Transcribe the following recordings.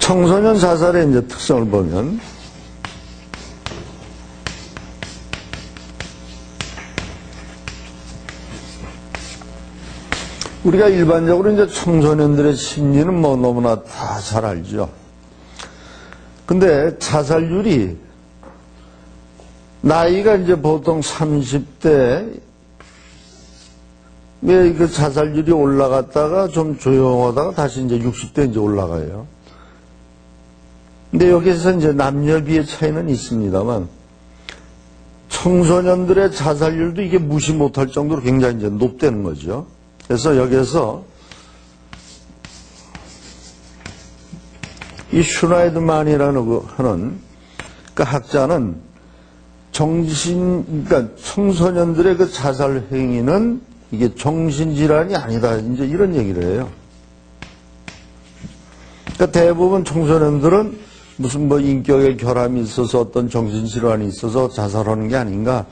청소년 자살의 이제 특성을 보면 우리가 일반적으로 이제 청소년들의 심리는 뭐 너무나 다 잘 알죠. 근데 자살률이 나이가 이제 보통 30대 왜 그 자살률이 올라갔다가 좀 조용하다가 다시 이제 60대 이제 올라가요. 근데 여기서 이제 남녀비의 차이는 있습니다만 청소년들의 자살률도 이게 무시 못할 정도로 굉장히 이제 높다는 거죠. 그래서 여기에서 이 슈나이드만이라는 하는 그 학자는 그러니까 청소년들의 그 자살 행위는 이게 정신질환이 아니다. 이제 이런 얘기를 해요. 그러니까 대부분 청소년들은 무슨 뭐 인격의 결함이 있어서 어떤 정신질환이 있어서 자살하는 게 아닌가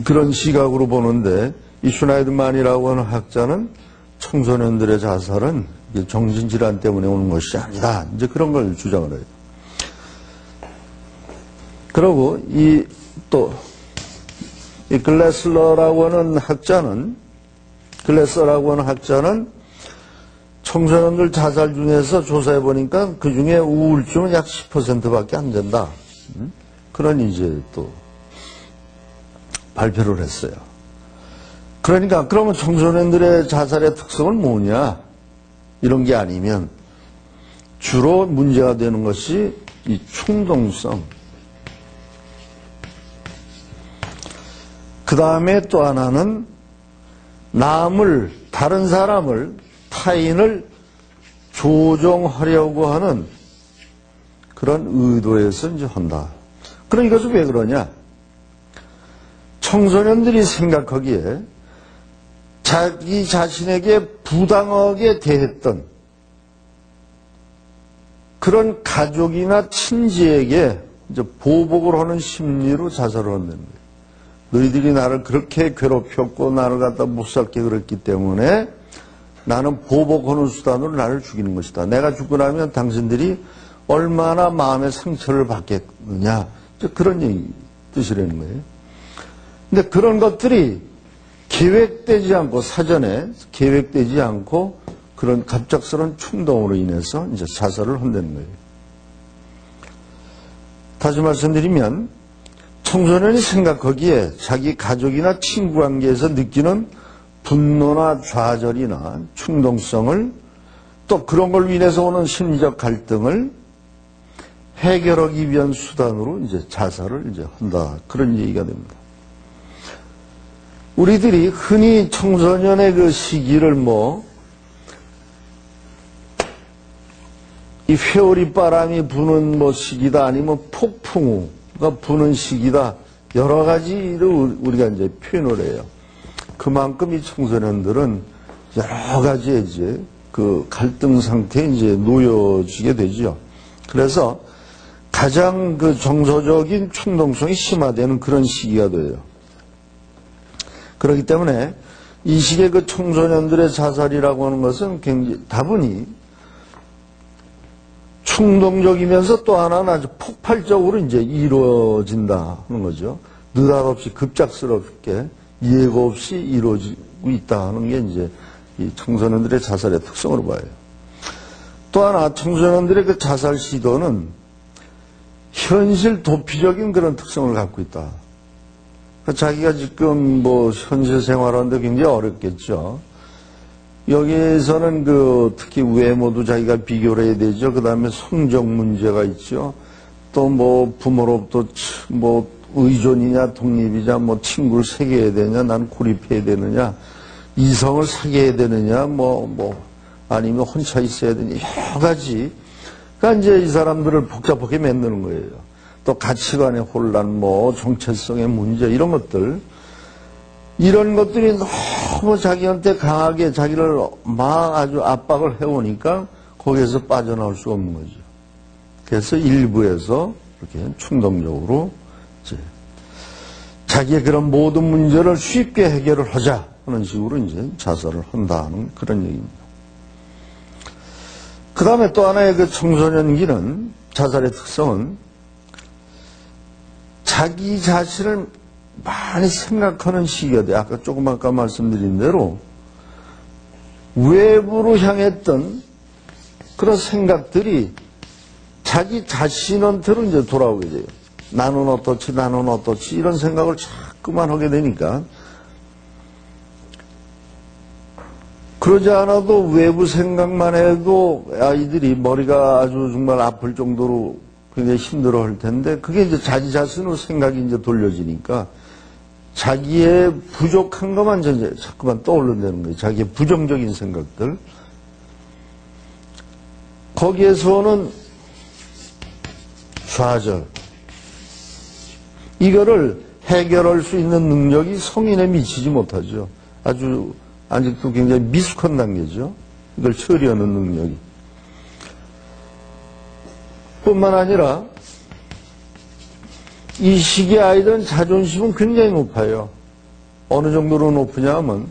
그런 시각으로 보는데 이 슈나이드만이라고 하는 학자는 청소년들의 자살은 정신질환 때문에 오는 것이 아니다. 이제 그런 걸 주장을 해요. 그리고 이 글래서라고 하는 학자는 청소년들 자살 중에서 조사해 보니까 그 중에 우울증은 약 10%밖에 안 된다. 그런 이제 또 발표를 했어요. 그러니까 그러면 청소년들의 자살의 특성은 뭐냐? 이런 게 아니면 주로 문제가 되는 것이 이 충동성. 그 다음에 또 하나는 다른 사람을, 타인을 조종하려고 하는 그런 의도에서 이제 한다. 그럼 이것은 왜 그러냐? 청소년들이 생각하기에 자기 자신에게 부당하게 대했던 그런 가족이나 친지에게 이제 보복을 하는 심리로 자살을 한다는 거예요. 너희들이 나를 그렇게 괴롭혔고 나를 갖다 못살게 그랬기 때문에 나는 보복하는 수단으로 나를 죽이는 것이다. 내가 죽고 나면 당신들이 얼마나 마음의 상처를 받겠느냐. 그런 뜻이라는 거예요. 근데 그런 것들이 계획되지 않고 사전에 계획되지 않고 그런 갑작스러운 충동으로 인해서 이제 자살을 한다는 거예요. 다시 말씀드리면 청소년이 생각하기에 자기 가족이나 친구 관계에서 느끼는 분노나 좌절이나 충동성을 또 그런 걸로 인해서 오는 심리적 갈등을 해결하기 위한 수단으로 이제 자살을 이제 한다. 그런 얘기가 됩니다. 우리들이 흔히 청소년의 그 시기를 이 회오리 바람이 부는 시기다 아니면 폭풍우가 부는 시기다 여러 가지로 우리가 이제 표현을 해요. 그만큼 이 청소년들은 여러 가지의 이제 그 갈등 상태에 이제 놓여지게 되죠. 그래서 가장 그 정서적인 충동성이 심화되는 그런 시기가 돼요. 그렇기 때문에 이 시기의 그 청소년들의 자살이라고 하는 것은 굉장히 다분히 충동적이면서 또 하나는 아주 폭발적으로 이제 이루어진다 하는 거죠. 느닷없이 급작스럽게 예고 없이 이루어지고 있다 하는 게 이제 이 청소년들의 자살의 특성으로 봐요. 또 하나 청소년들의 그 자살 시도는 현실 도피적인 그런 특성을 갖고 있다. 자기가 지금 현실 생활하는데 굉장히 어렵겠죠. 여기에서는 특히 외모도 자기가 비교를 해야 되죠. 그 다음에 성적 문제가 있죠. 또 부모로부터 의존이냐 독립이냐 친구를 사귀어야 되냐 난 고립해야 되느냐 이성을 사귀어야 되느냐 아니면 혼자 있어야 되느냐 여러 가지. 그러니까 이제 이 사람들을 복잡하게 만드는 거예요. 또 가치관의 혼란, 정체성의 문제 이런 것들이 너무 자기한테 강하게 자기를 막 아주 압박을 해오니까 거기에서 빠져나올 수가 없는 거죠. 그래서 일부에서 이렇게 충동적으로 이제 자기의 그런 모든 문제를 쉽게 해결을 하자 하는 식으로 이제 자살을 한다는 그런 얘기입니다. 그 다음에 또 하나의 그 청소년기는 자살의 특성은 자기 자신을 많이 생각하는 시기가 돼. 아까 조금 아까 말씀드린 대로 외부로 향했던 그런 생각들이 자기 자신한테로 이제 돌아오게 돼요. 나는 어떻지, 나는 어떻지, 이런 생각을 자꾸만 하게 되니까 그러지 않아도 외부 생각만 해도 아이들이 머리가 아주 정말 아플 정도로 굉장히 힘들어 할 텐데 그게 이제 자기 자신으로 생각이 이제 돌려지니까 자기의 부족한 것만 이제 자꾸만 떠올른다는 거예요. 자기의 부정적인 생각들. 거기에서는 좌절. 이거를 해결할 수 있는 능력이 성인에 미치지 못하죠. 아직도 굉장히 미숙한 단계죠. 이걸 처리하는 능력이. 뿐만 아니라 이 시기의 아이들은 자존심은 굉장히 높아요. 어느 정도로 높으냐 하면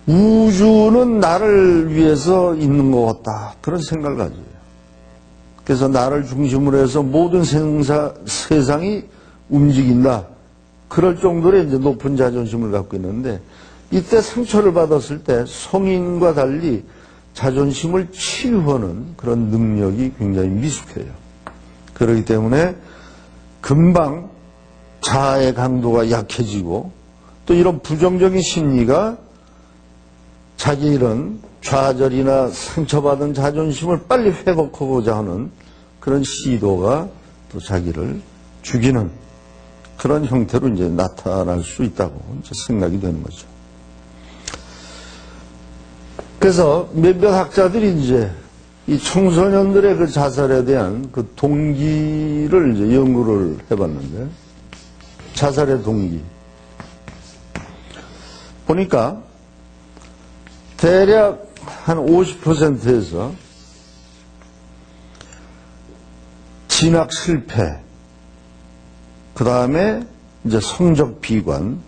우주는 나를 위해서 있는 것 같다. 그런 생각을 가져요. 그래서 나를 중심으로 해서 모든 세상이 움직인다. 그럴 정도로 이제 높은 자존심을 갖고 있는데 이때 상처를 받았을 때 성인과 달리 자존심을 치유하는 그런 능력이 굉장히 미숙해요. 그렇기 때문에 금방 자아의 강도가 약해지고 또 이런 부정적인 심리가 자기 이런 좌절이나 상처받은 자존심을 빨리 회복하고자 하는 그런 시도가 또 자기를 죽이는 그런 형태로 이제 나타날 수 있다고 이제 생각이 되는 거죠. 그래서 몇몇 학자들이 이제 이 청소년들의 그 자살에 대한 그 동기를 이제 연구를 해봤는데, 자살의 동기. 보니까 대략 한 50%에서 진학 실패, 그 다음에 이제 성적 비관,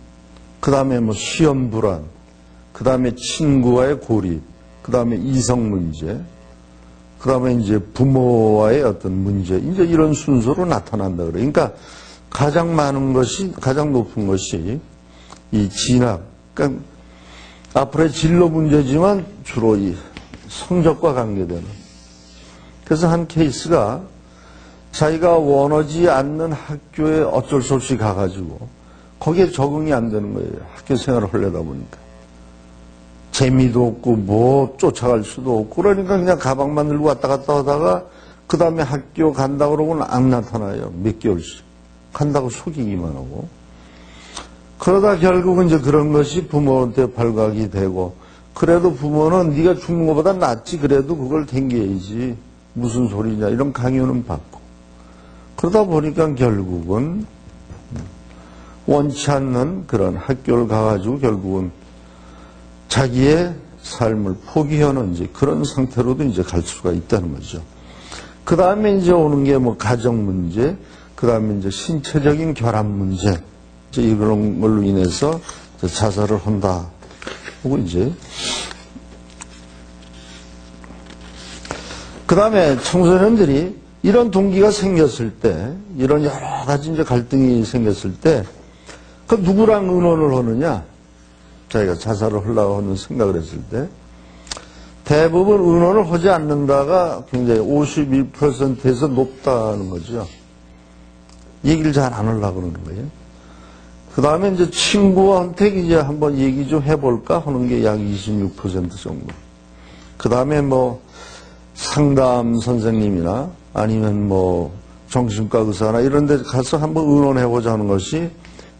그 다음에 뭐 시험 불안, 그 다음에 친구와의 고립, 그 다음에 이성 문제, 그 다음에 이제 부모와의 어떤 문제, 이제 이런 순서로 나타난다 그래요. 그러니까 가장 많은 것이, 가장 높은 것이 이 진학, 그러니까 앞으로의 진로 문제지만 주로 이 성적과 관계되는. 그래서 한 케이스가 자기가 원하지 않는 학교에 어쩔 수 없이 가가지고 거기에 적응이 안 되는 거예요. 학교 생활을 하려다 보니까. 재미도 없고 뭐 쫓아갈 수도 없고 그러니까 그냥 가방만 들고 왔다 갔다 하다가 그 다음에 학교 간다 그러고는 안 나타나요. 몇 개월씩. 간다고 속이기만 하고. 그러다 결국은 이제 그런 것이 부모한테 발각이 되고 그래도 부모는 네가 죽는 것보다 낫지 그래도 그걸 댕겨야지. 무슨 소리냐 이런 강요는 받고. 그러다 보니까 결국은 원치 않는 그런 학교를 가가지고 결국은 자기의 삶을 포기하는 이제 그런 상태로도 이제 갈 수가 있다는 거죠. 그 다음에 이제 오는 게 뭐 가정 문제, 그 다음에 이제 신체적인 결함 문제, 이제 이런 걸로 인해서 자살을 한다. 하고 이제 그 다음에 청소년들이 이런 동기가 생겼을 때, 이런 여러 가지 이제 갈등이 생겼을 때, 그 누구랑 의논을 하느냐? 자기가 자살을 하려고 하는 생각을 했을 때, 대부분 의논을 하지 않는다가 굉장히 51%에서 높다는 거죠. 얘기를 잘 안 하려고 그러는 거예요. 그 다음에 이제 친구한테 이제 한번 얘기 좀 해볼까 하는 게 약 26% 정도. 그 다음에 뭐 상담 선생님이나 아니면 뭐 정신과 의사나 이런 데 가서 한번 의논해보자 하는 것이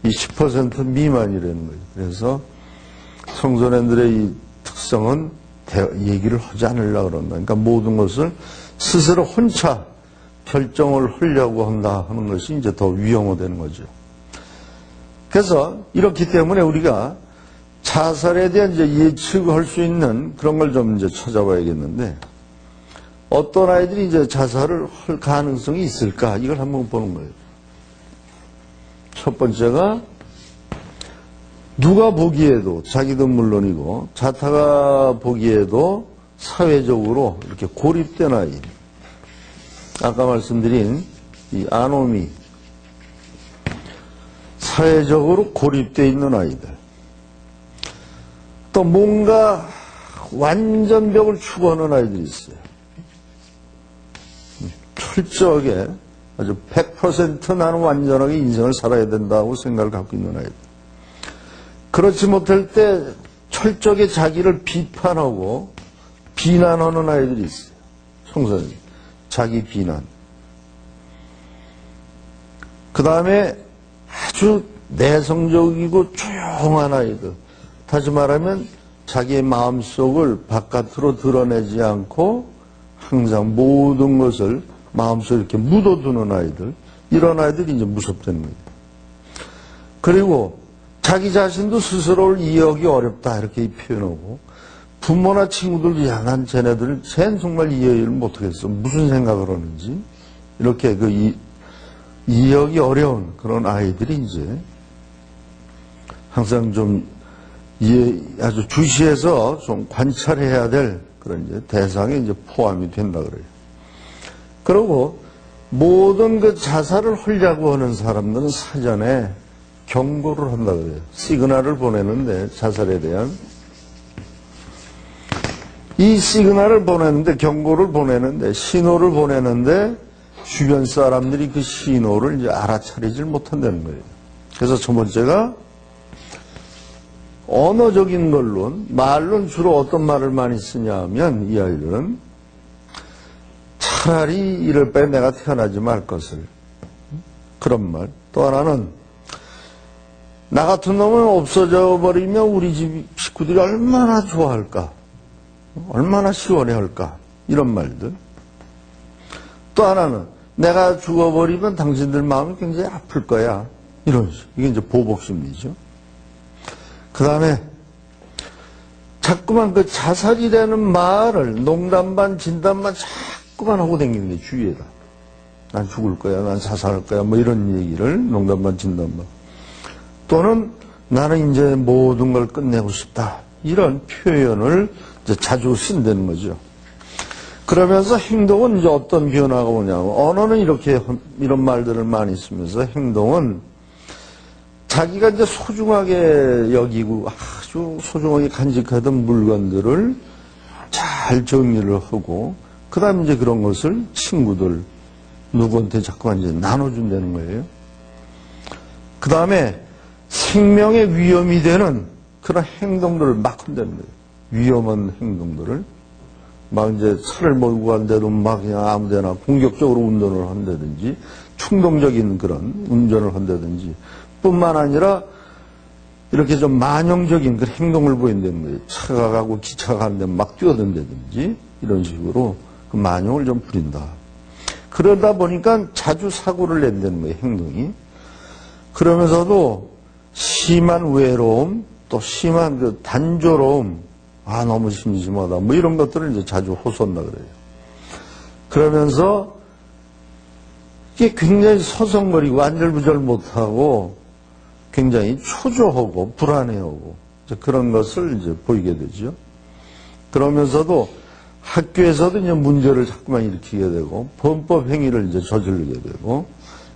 이 10% 미만이라는 거예요. 그래서 청소년들의 이 특성은 얘기를 하지 않으려고 그런다. 그러니까 모든 것을 스스로 혼자 결정을 하려고 한다 하는 것이 이제 더 위험하다는 거죠. 그래서 이렇기 때문에 우리가 자살에 대한 이제 예측할 수 있는 그런 걸 좀 이제 찾아봐야겠는데 어떤 아이들이 이제 자살을 할 가능성이 있을까? 이걸 한번 보는 거예요. 첫 번째가 누가 보기에도 자기도 물론이고 자타가 보기에도 사회적으로 이렇게 고립된 아이. 아까 말씀드린 이 아노미. 사회적으로 고립되어 있는 아이들. 또 뭔가 완전벽을 추구하는 아이들이 있어요. 철저하게 아주 100% 나는 완전하게 인생을 살아야 된다고 생각을 갖고 있는 아이들. 그렇지 못할 때 철저하게 자기를 비판하고 비난하는 아이들이 있어요. 청소년. 자기 비난. 그 다음에 아주 내성적이고 조용한 아이들. 다시 말하면 자기의 마음속을 바깥으로 드러내지 않고 항상 모든 것을 마음속에 이렇게 묻어두는 아이들. 이런 아이들이 이제 무섭다는 거예요. 그리고 자기 자신도 스스로를 이해하기 어렵다 이렇게 표현하고 부모나 친구들도 야, 난 쟤네들 쟤는 정말 이해를 못하겠어. 무슨 생각을 하는지 이렇게 이해하기 어려운 그런 아이들이 이제 항상 좀 아주 주시해서 좀 관찰해야 될 그런 이제 대상에 이제 포함이 된다 그래요. 그리고 모든 그 자살을 하려고 하는 사람들은 사전에 경고를 한다 그래요. 시그널을 보내는데 자살에 대한 이 시그널을 보내는데 경고를 보내는데 신호를 보내는데 주변 사람들이 그 신호를 이제 알아차리질 못한다는 거예요. 그래서 첫 번째가 언어적인 걸로는 말로는 주로 어떤 말을 많이 쓰냐 하면 이 아이들은 차라리 이럴 바에 내가 태어나지 말 것을 그런 말. 또 하나는 나 같은 놈은 없어져 버리면 우리 집 식구들이 얼마나 좋아할까, 얼마나 시원해할까 이런 말들. 또 하나는 내가 죽어버리면 당신들 마음이 굉장히 아플 거야 이런 식. 이게 이제 보복심리죠. 그 다음에 자꾸만 그 자살이라는 말을 농담 반 진담 반 자꾸만 하고 다니는 게 주위에다. 난 죽을 거야, 난 자살할 거야 뭐 이런 얘기를 농담 반 진담 반. 또는 나는 이제 모든 걸 끝내고 싶다 이런 표현을 이제 자주 쓴다는 거죠. 그러면서 행동은 이제 어떤 변화가 오냐면 언어는 이렇게 이런 말들을 많이 쓰면서 행동은 자기가 이제 소중하게 여기고 아주 소중하게 간직하던 물건들을 잘 정리를 하고 그 다음에 이제 그런 것을 친구들 누구한테 자꾸만 이제 나눠준다는 거예요. 그 다음에 생명에 위험이 되는 그런 행동들을 막 한다는 거예요. 위험한 행동들을 막 이제 차를 몰고 간데도 막 그냥 아무데나 공격적으로 운전을 한다든지 충동적인 그런 운전을 한다든지 뿐만 아니라 이렇게 좀 만용적인 그런 행동을 보인다는 거예요. 차가 가고 기차가 가는데 막 뛰어든다든지 이런 식으로 그 만용을 좀 부린다. 그러다 보니까 자주 사고를 낸다는 거예요, 행동이. 그러면서도 심한 외로움, 또 심한 그 단조로움, 너무 심심하다, 뭐 이런 것들을 이제 자주 호소한다 그래요. 그러면서 이게 굉장히 서성거리고 안절부절 못하고 굉장히 초조하고 불안해하고 그런 것을 이제 보이게 되죠. 그러면서도 학교에서도 이제 문제를 자꾸만 일으키게 되고 범법 행위를 이제 저지르게 되고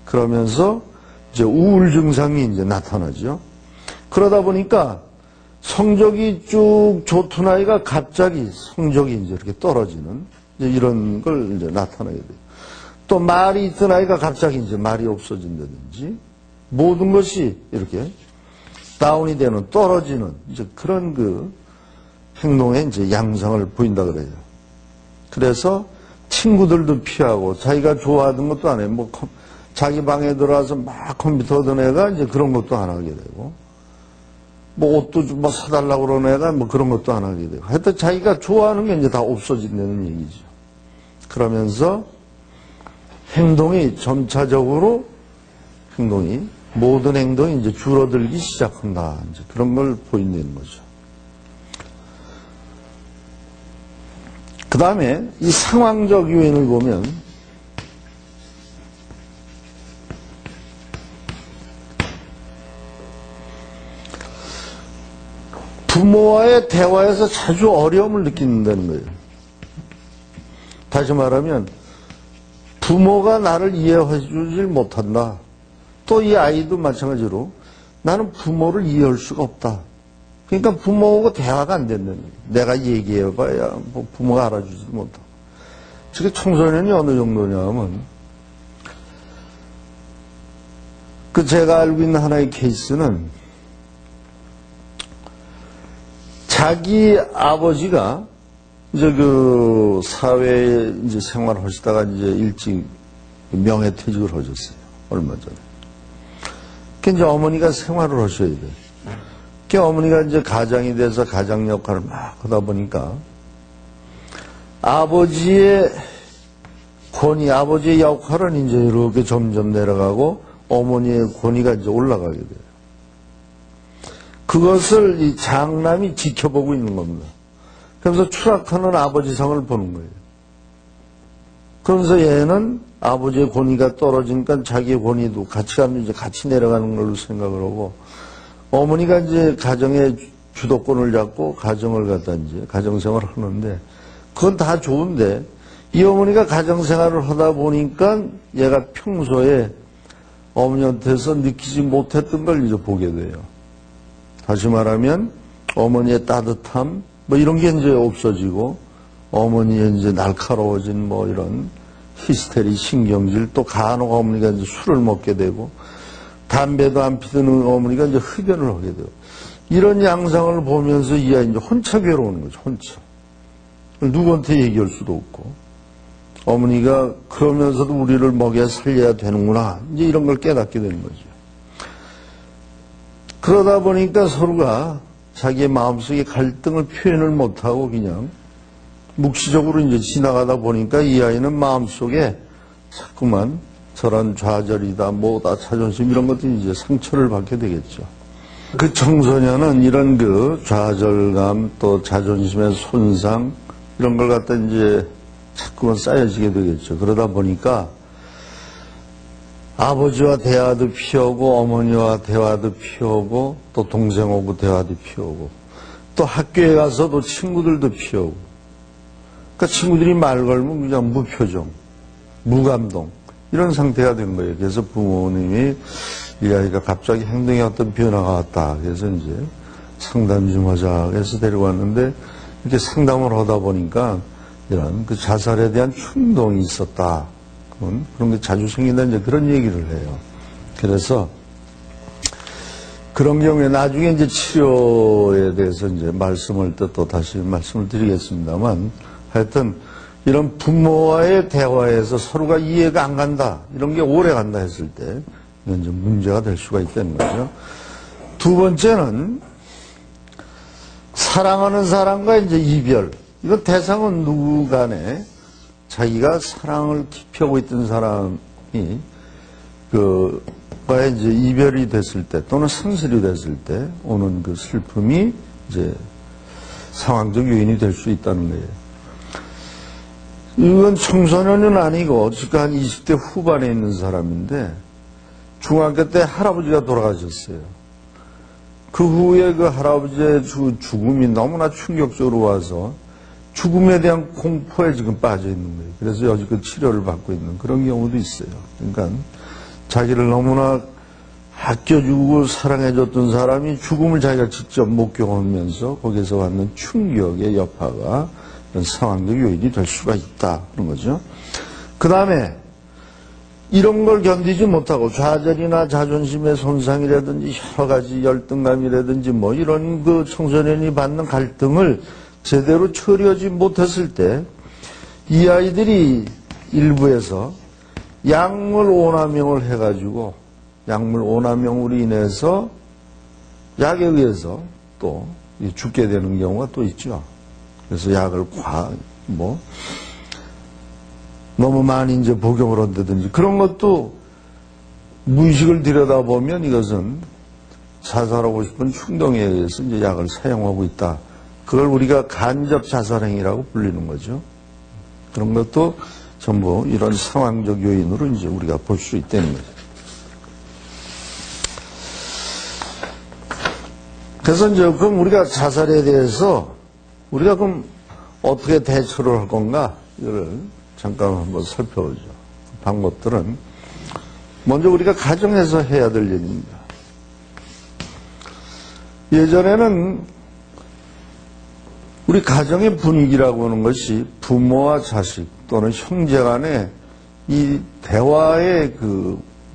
그러면서 이제 우울 증상이 이제 나타나죠. 그러다 보니까 성적이 쭉 좋던 아이가 갑자기 성적이 이제 이렇게 떨어지는 이제 이런 걸 이제 나타나게 돼요. 또 말이 있던 아이가 갑자기 이제 말이 없어진다든지 모든 것이 이렇게 다운이 되는 떨어지는 이제 그런 그 행동의 이제 양상을 보인다 그래요. 그래서 친구들도 피하고 자기가 좋아하던 것도 안 해. 뭐 자기 방에 들어와서 막 컴퓨터 하던 애가 이제 그런 것도 안 하게 되고 뭐 옷도 좀 뭐 사달라고 그러는 애가 뭐 그런 것도 안 하게 되고 하여튼 자기가 좋아하는 게 이제 다 없어진다는 얘기죠. 그러면서 행동이 점차적으로 모든 행동이 이제 줄어들기 시작한다. 이제 그런 걸 보인다는 거죠. 그 다음에 이 상황적 요인을 보면 부모와의 대화에서 자주 어려움을 느낀다는 거예요. 다시 말하면 부모가 나를 이해해 주질 못한다. 또 이 아이도 마찬가지로 나는 부모를 이해할 수가 없다. 그러니까 부모하고 대화가 안 된다는 거예요. 내가 얘기해봐야 뭐 부모가 알아주지도 못하고. 지금 청소년이 어느 정도냐면 그 제가 알고 있는 하나의 케이스는 자기 아버지가 이제 그 사회에 이제 생활을 하시다가 이제 일찍 명예퇴직을 하셨어요. 얼마 전에. 그 이제 어머니가 생활을 하셔야 돼요. 그 어머니가 이제 가장이 돼서 가장 역할을 막 하다 보니까 아버지의 권위, 아버지의 역할은 이제 이렇게 점점 내려가고 어머니의 권위가 이제 올라가게 돼요. 그것을 이 장남이 지켜보고 있는 겁니다. 그래서 추락하는 아버지 상을 보는 거예요. 그러면서 얘는 아버지의 권위가 떨어지니까 자기의 권위도 같이 가면 이제 같이 내려가는 걸로 생각을 하고 어머니가 이제 가정의 주도권을 잡고 가정을 갖다 이제 가정생활을 하는데 그건 다 좋은데 이 어머니가 가정생활을 하다 보니까 얘가 평소에 어머니한테서 느끼지 못했던 걸 이제 보게 돼요. 다시 말하면 어머니의 따뜻함 뭐 이런 게 이제 없어지고 어머니의 이제 날카로워진 뭐 이런 히스테리, 신경질 또 간혹 어머니가 이제 술을 먹게 되고 담배도 안 피우는 어머니가 이제 흡연을 하게 되고 이런 양상을 보면서 이 아이 이제 혼자 괴로우는 거죠. 혼자. 누구한테 얘기할 수도 없고 어머니가 그러면서도 우리를 먹여 살려야 되는구나 이제 이런 걸 깨닫게 되는 거죠. 그러다 보니까 서로가 자기의 마음속에 갈등을 표현을 못하고 그냥 묵시적으로 이제 지나가다 보니까 이 아이는 마음속에 자꾸만 저런 좌절이다, 뭐다, 자존심 이런 것들이 이제 상처를 받게 되겠죠. 그 청소년은 이런 그 좌절감 또 자존심의 손상 이런 걸 갖다 이제 자꾸만 쌓여지게 되겠죠. 그러다 보니까 아버지와 대화도 피우고 어머니와 대화도 피우고 또 동생하고 대화도 피우고 또 학교에 가서도 친구들도 피우고 그러니까 친구들이 말 걸면 그냥 무표정, 무감동 이런 상태가 된 거예요. 그래서 부모님이 이 아이가 갑자기 행동에 어떤 변화가 왔다. 그래서 이제 상담 좀 하자 해서 데려왔는데 이렇게 상담을 하다 보니까 이런 그 자살에 대한 충동이 있었다. 그런 게 자주 생긴다 이제 그런 얘기를 해요. 그래서 그런 경우에 나중에 이제 치료에 대해서 이제 말씀을 또 다시 말씀을 드리겠습니다만 하여튼 이런 부모와의 대화에서 서로가 이해가 안 간다. 이런 게 오래 간다 했을 때 이건 좀 문제가 될 수가 있다는 거죠. 두 번째는 사랑하는 사람과 이제 이별. 이건 대상은 누구 간에 자기가 사랑을 깊이 하고 있던 사람이 그와의 이제 이별이 됐을 때 또는 상실이 됐을 때 오는 그 슬픔이 이제 상황적 요인이 될 수 있다는 거예요. 이건 청소년은 아니고 지금 한 20대 후반에 있는 사람인데 중학교 때 할아버지가 돌아가셨어요. 그 후에 그 할아버지의 죽음이 너무나 충격적으로 와서 죽음에 대한 공포에 지금 빠져 있는 거예요. 그래서 여지껏 치료를 받고 있는 그런 경우도 있어요. 그러니까 자기를 너무나 아껴주고 사랑해줬던 사람이 죽음을 자기가 직접 목격하면서 거기서 받는 충격의 여파가 이런 상황적 요인이 될 수가 있다. 그런 거죠. 그 다음에 이런 걸 견디지 못하고 좌절이나 자존심의 손상이라든지 여러 가지 열등감이라든지 뭐 이런 그 청소년이 받는 갈등을 제대로 처리하지 못했을 때 이 아이들이 일부에서 약물 오남용을 해가지고 약물 오남용으로 인해서 약에 의해서 또 죽게 되는 경우가 또 있죠. 그래서 약을 너무 많이 이제 복용을 한다든지 그런 것도 무의식을 들여다보면 이것은 자살하고 싶은 충동에 의해서 이제 약을 사용하고 있다. 그걸 우리가 간접 자살행위라고 불리는 거죠. 그런 것도 전부 이런 상황적 요인으로 이제 우리가 볼 수 있다는 거죠. 그래서 이제 그럼 우리가 자살에 대해서 우리가 그럼 어떻게 대처를 할 건가? 이거를 잠깐 한번 살펴보죠. 방법들은 먼저 우리가 가정에서 해야 될 일입니다. 예전에는 우리 가정의 분위기라고 하는 것이 부모와 자식 또는 형제 간의 이 대화의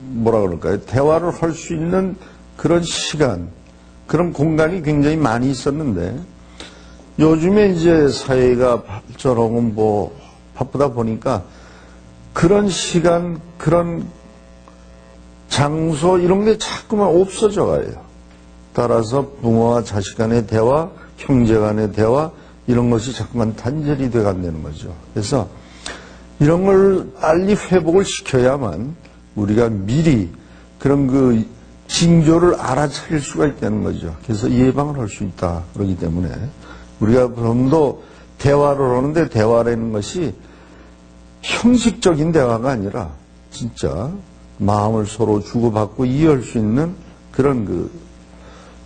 뭐라 그럴까요? 대화를 할 수 있는 그런 시간, 그런 공간이 굉장히 많이 있었는데 요즘에 이제 사회가 발전하고 뭐 바쁘다 보니까 그런 시간, 그런 장소 이런 게 자꾸만 없어져 가요. 따라서 부모와 자식 간의 대화, 형제 간의 대화 이런 것이 자꾸만 단절이 돼 간다는 거죠. 그래서 이런 걸 빨리 회복을 시켜야만 우리가 미리 그런 징조를 알아차릴 수가 있다는 거죠. 그래서 예방을 할 수 있다. 그렇기 때문에 우리가 좀더 대화를 하는데 대화라는 것이 형식적인 대화가 아니라 진짜 마음을 서로 주고받고 이해할 수 있는 그런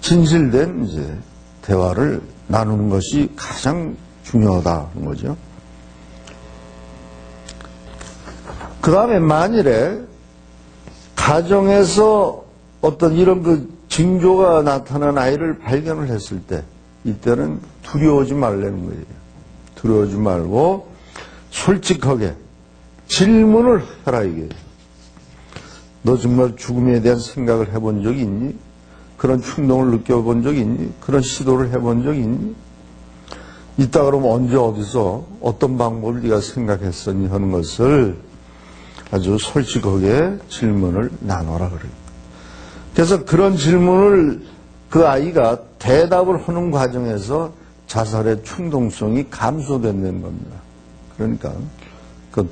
진실된 이제 대화를 나누는 것이 가장 중요하다는 거죠. 그 다음에 만일에 가정에서 어떤 이런 징조가 나타난 아이를 발견을 했을 때 이때는 두려워하지 말라는 거예요. 두려워하지 말고 솔직하게 질문을 해라 이게. 너 정말 죽음에 대한 생각을 해본 적이 있니? 그런 충동을 느껴본 적이 있니? 그런 시도를 해본 적이 있니? 있다 그러면 언제 어디서 어떤 방법을 네가 생각했었니 하는 것을 아주 솔직하게 질문을 나눠라 그래요. 그래서 그런 질문을 그 아이가 대답을 하는 과정에서 자살의 충동성이 감소된다는 겁니다. 그러니까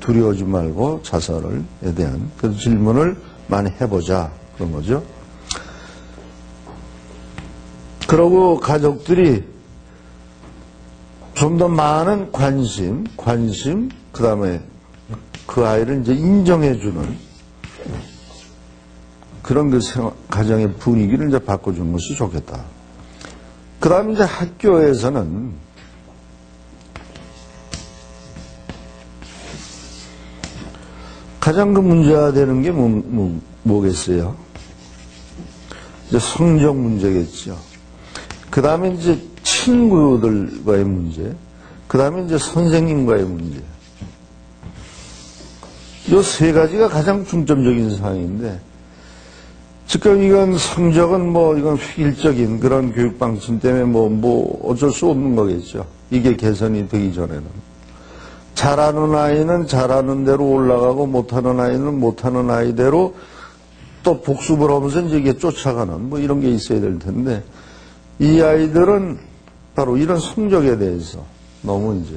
두려워하지 말고 자살에 대한 그 질문을 많이 해보자 그런 거죠. 그러고 가족들이 좀 더 많은 관심, 그 다음에 그 아이를 이제 인정해주는 그런 가정의 분위기를 이제 바꿔주는 것이 좋겠다. 그 다음에 이제 학교에서는 가장 문제가 되는 게 뭐겠어요? 이제 성적 문제겠죠. 그 다음에 이제 친구들과의 문제, 그 다음에 이제 선생님과의 문제. 이 세 가지가 가장 중점적인 사항인데, 지금 이건 성적은 이건 획일적인 그런 교육 방침 때문에 어쩔 수 없는 거겠죠. 이게 개선이 되기 전에는. 잘하는 아이는 잘하는 대로 올라가고 못하는 아이는 못하는 아이대로 또 복습을 하면서 이제 이게 쫓아가는 이런 게 있어야 될 텐데 이 아이들은 바로 이런 성적에 대해서 너무 이제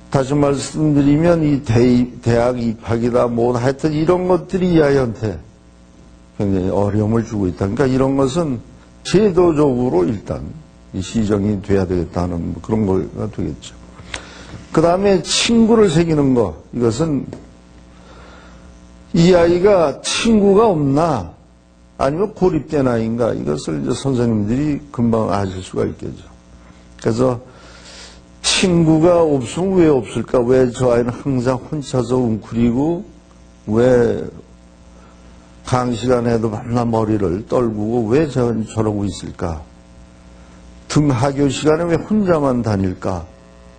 다시 말씀드리면 이 대학 입학이다 하여튼 이런 것들이 이 아이한테 굉장히 어려움을 주고 있다. 그러니까 이런 것은 제도적으로 일단 시정이 돼야 되겠다는 그런 거가 되겠죠. 그 다음에 친구를 사귀는 거, 이것은 이 아이가 친구가 없나 아니면 고립된 아이인가 이것을 이제 선생님들이 금방 아실 수가 있겠죠. 그래서 친구가 없으면 왜 없을까? 왜 저 아이는 항상 혼자서 웅크리고 왜 강의 시간에도 맨날 머리를 떨구고 왜 저러고 있을까? 등하교 시간에 왜 혼자만 다닐까?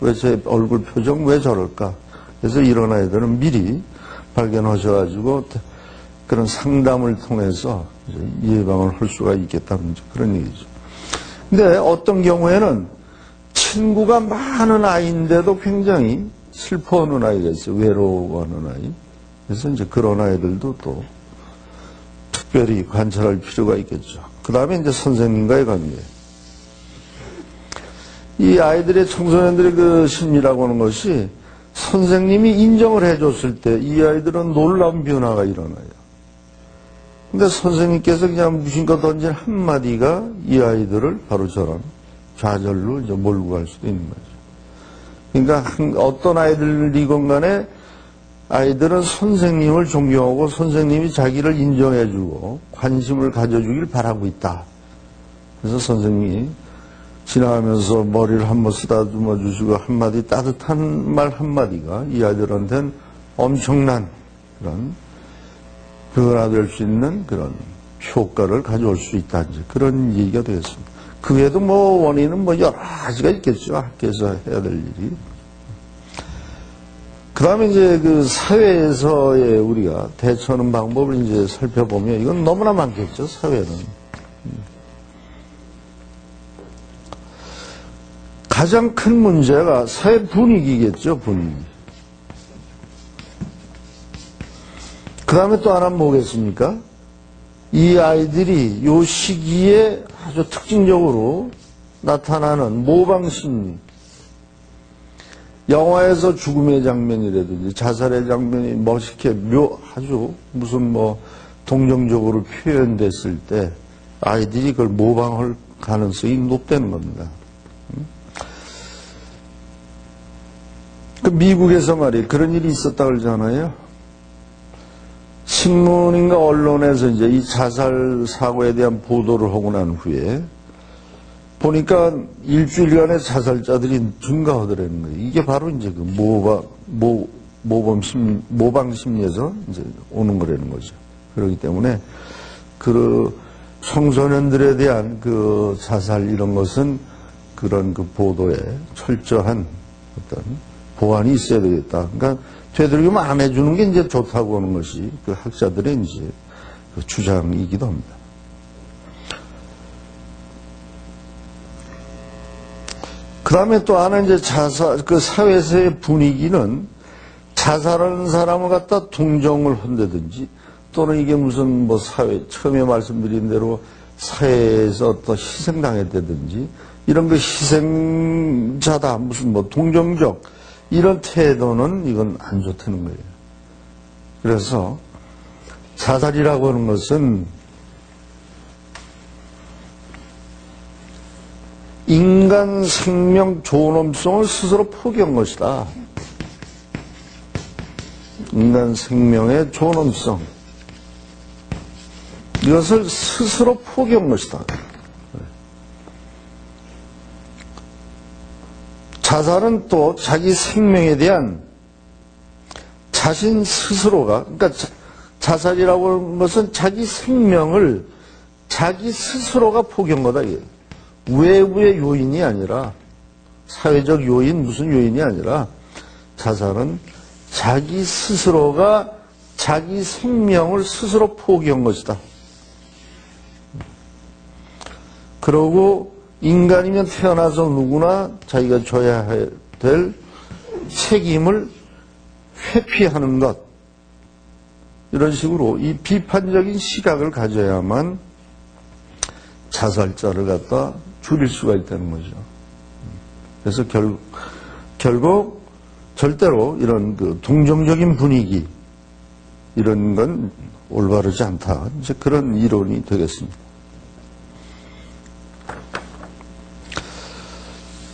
왜 제 얼굴 표정 왜 저럴까? 그래서 이런 아이들은 미리 발견하셔가지고 그런 상담을 통해서 예방을 할 수가 있겠다는 그런 얘기죠. 근데 어떤 경우에는 친구가 많은 아이인데도 굉장히 슬퍼하는 아이가 있어요. 외로워하는 아이. 그래서 이제 그런 아이들도 또 특별히 관찰할 필요가 있겠죠. 그 다음에 이제 선생님과의 관계. 이 아이들의 청소년들의 그 심리라고 하는 것이 선생님이 인정을 해줬을 때 이 아이들은 놀라운 변화가 일어나요. 근데 선생님께서 그냥 무심코 던진 한마디가 이 아이들을 바로 저런 좌절로 이제 몰고 갈 수도 있는 거죠. 그러니까 어떤 아이들이건 간에 아이들은 선생님을 존경하고 선생님이 자기를 인정해주고 관심을 가져주길 바라고 있다. 그래서 선생님이 지나가면서 머리를 한번 쓰다듬어 주시고 한마디 따뜻한 말 한마디가 이 아이들한테는 엄청난 그런 변화될 수 있는 그런 효과를 가져올 수 있다. 이제 그런 얘기가 되겠습니다. 그 외에도 뭐 원인은 뭐 여러 가지가 있겠죠. 학교에서 해야 될 일이. 그 다음에 이제 그 사회에서의 우리가 대처하는 방법을 이제 살펴보면 이건 너무나 많겠죠. 사회는. 가장 큰 문제가 사회 분위기겠죠. 분위기. 그 다음에 또 하나 뭐겠습니까? 이 아이들이 요 시기에 아주 특징적으로 나타나는 모방심리. 영화에서 죽음의 장면이라든지 자살의 장면이 멋있게 아주 무슨 뭐 동정적으로 표현됐을 때 아이들이 그걸 모방할 가능성이 높다는 겁니다. 그 미국에서 말이에요. 그런 일이 있었다고 그러잖아요. 신문인가 언론에서 이제 이 자살 사고에 대한 보도를 하고 난 후에 보니까 일주일간의 자살자들이 증가하더라는 거예요. 이게 바로 이제 그 모방 심리에서 이제 오는 거라는 거죠. 그렇기 때문에 그 청소년들에 대한 그 자살 이런 것은 그런 그 보도에 철저한 어떤 보완이 있어야 되겠다. 그러니까 되도록이면 안 해주는 게 이제 좋다고 하는 것이 그 학자들의 이제 그 주장이기도 합니다. 그 다음에 또 하나 이제 그 사회에서의 분위기는 자살하는 사람을 갖다 동정을 한다든지 또는 이게 무슨 뭐 처음에 말씀드린 대로 사회에서 또 희생당했다든지 이런 그 희생자다 무슨 뭐 동정적 이런 태도는 이건 안 좋다는 거예요. 그래서 자살이라고 하는 것은 인간 생명 존엄성을 스스로 포기한 것이다. 인간 생명의 존엄성. 이것을 스스로 포기한 것이다. 자살은 또 자기 생명에 대한 자신 스스로가, 그러니까 자살이라고 하는 것은 자기 생명을 자기 스스로가 포기한 거다. 이게. 외부의 요인이 아니라, 사회적 요인, 무슨 요인이 아니라, 자살은 자기 스스로가 자기 생명을 스스로 포기한 것이다. 그러고 인간이면 태어나서 누구나 자기가 져야 될 책임을 회피하는 것. 이런 식으로 이 비판적인 시각을 가져야만 자살자를 갖다 줄일 수가 있다는 거죠. 그래서 결국 절대로 이런 그 동정적인 분위기 이런 건 올바르지 않다. 이제 그런 이론이 되겠습니다.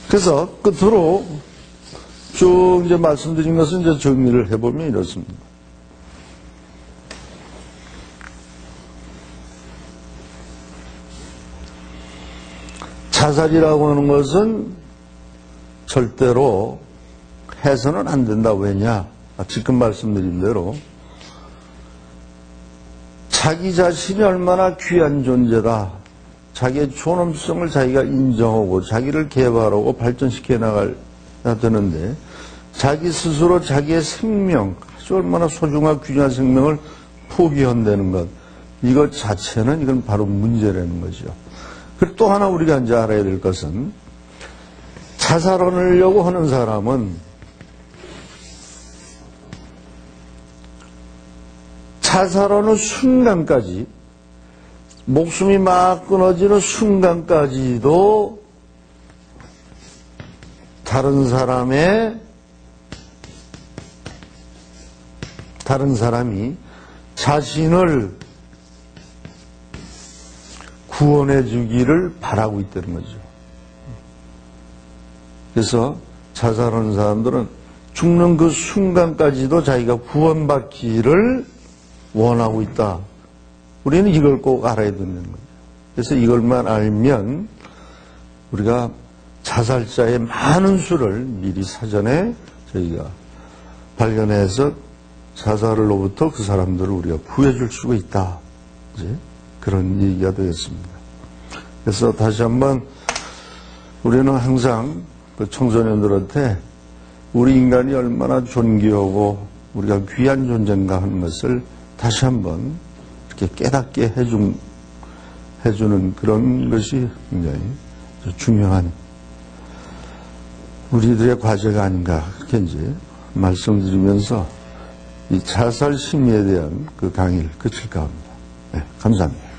그래서 끝으로 쭉 이제 말씀드린 것은 이제 정리를 해보면 이렇습니다. 자살이라고 하는 것은 절대로 해서는 안 된다. 왜냐? 지금 말씀드린 대로 자기 자신이 얼마나 귀한 존재다. 자기의 존엄성을 자기가 인정하고 자기를 개발하고 발전시켜 나가야 되는데 자기 스스로 자기의 생명, 아주 얼마나 소중한 귀한 생명을 포기한다는 것. 이것 자체는 이건 바로 문제라는 거죠. 그리고 또 하나 우리가 이제 알아야 될 것은 자살하려고 하는 사람은 자살하는 순간까지 목숨이 막 끊어지는 순간까지도 다른 사람이 자신을 구원해 주기를 바라고 있다는 거죠. 그래서 자살하는 사람들은 죽는 그 순간까지도 자기가 구원받기를 원하고 있다. 우리는 이걸 꼭 알아야 되는 거예요. 그래서 이걸만 알면 우리가 자살자의 많은 수를 미리 사전에 저희가 발견해서 자살로부터 그 사람들을 우리가 구해줄 수가 있다. 이제 그런 얘기가 되겠습니다. 그래서 다시 한번 우리는 항상 그 청소년들한테 우리 인간이 얼마나 존귀하고 우리가 귀한 존재인가 하는 것을 다시 한번 이렇게 깨닫게 해주는 그런 것이 굉장히 중요한 우리들의 과제가 아닌가 그렇게 이제 말씀드리면서 이 자살 심리에 대한 그 강의를 끝일까 합니다. 네, 감사합니다.